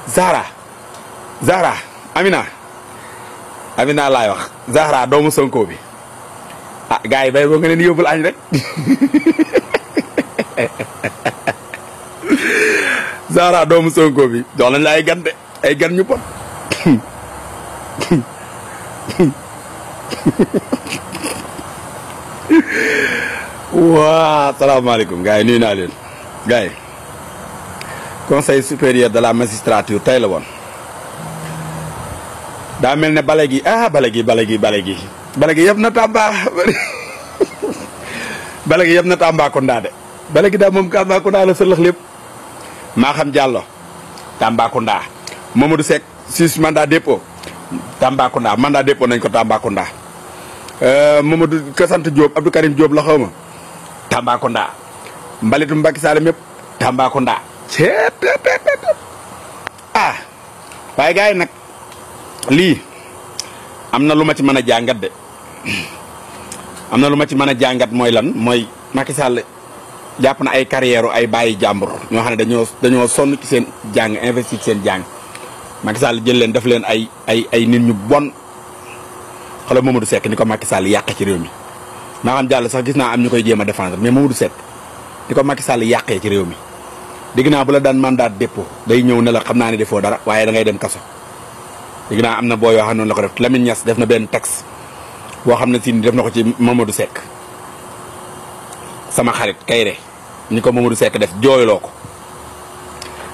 Zahra Amina laay wax Zahra doomu Sonko bi ah gars yi bay boo nga leen yóbbul añ rek Zahra doomu Sonko bi jox lañ la ay gan de ay gan ñu pot waa salaamaaleykum gars yi nuyu naa leen gars yi conseil supérieur de la magistrature tey la woon daa mel ne bale gi yëpp na Tamba bale gi yëpp na Tambacounda de bale gi daal moom Tambacounda la sëlëx lépp maa xam Diallo Tambacounda Mamadou Seck 6 mandat dépôt Tambacounda mandat dépôt nañ ko Tambacounda Mamadou Kassante Diop Abdou Karim Diop la xaw ma Tambacounda mbalitu Macky Sall mépp Tambacounda waaye gars yi nag lii am na lu ma ci mën a jàngat de am na lu ma ci mën a jàngat mooy lan mooy Macky Sall jàpp na ay carrière ay bàyyi jàmbur ñoo xam ne dañoo sonn ci seen jàng investir seen jàng Macky Sall jël leen def leen ay nit ñu bon xoolal Mamadou Seck ni ko Macky Sall yàqee ci réew mi maa xam jàll sax gis naa am ñu koy jéem a défendre mais Mamadou Seck ni ko Macky Sall yàqee ci réew mi dégg naa bu la daan mandat dépôt day ñëw ne la xam naa ne defoo dara waaye da ngay dem kaso dégg naa am na boo yoo xam noonu la ko def Lamine Niass def na benn texte boo xam ne si def na ko ci Mamadou Seck sama xarit Kayre ni ko Mamadou Seck def jooyloo ko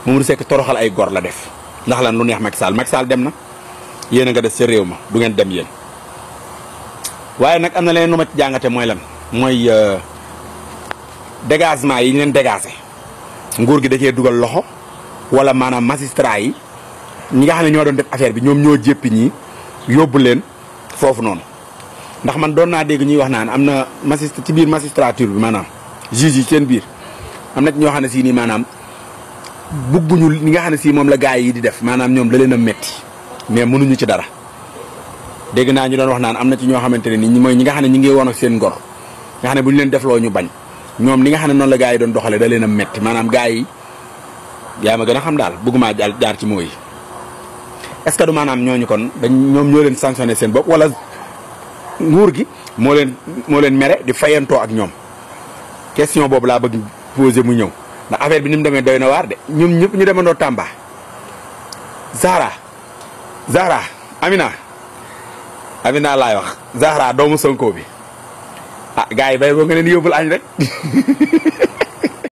Mamadou Seck toroxal ay gor la def ndax lan lu neex Macky Sall dem na yéen a nga des sa réew ma du ngeen dem yéen waaye nag am na leen lu ma ci jàngate mooy lan mooy dégagement yi ñu leen dégagé nguur gi da cee dugal loxo wala maanaam magistrat yi ñi nga xam ne ñoo doon def affaire bi ñoom ñoo jéppi ñi yóbbu leen foofu noonu ndax man doon naa dégg ñuy wax naan am na ci biir magistrature bi maanaam juge yi seen biir am na ci ñoo xam ne si nii maanaam bugguñu li nga xam ne si moom la gars yi di def maanaam ñoom da leen a metti mais mënuñu ci dara dégg naa ñu doon wax naan am na ci ñoo xamante ne ni mooy ñi nga xam ne ñi ngi woon ak seen ngor nga xam ne bu ñu leen defloo ñu bañ ñoom li nga xam ne noonu la gars yi doon doxale da leen a metti maanaam gars yi yaa ma gën a xam daal bëgguma jaar ci mooy est-ce que du maanaam ñooñu kon ñoom ñoo leen sanctionné seen bopp wala nguur gi moo leen mere di fayantoo ak ñoom question boobu laa bëgg poser mu ñëw ndax affaire bi ni mu demee doy na waar de ñoom ñëpp ñu demandoo Tamba Zahra Amina laay wax Zahra doomu Sonko bi ah gars yi bay boo nga leen yóbbul añ rek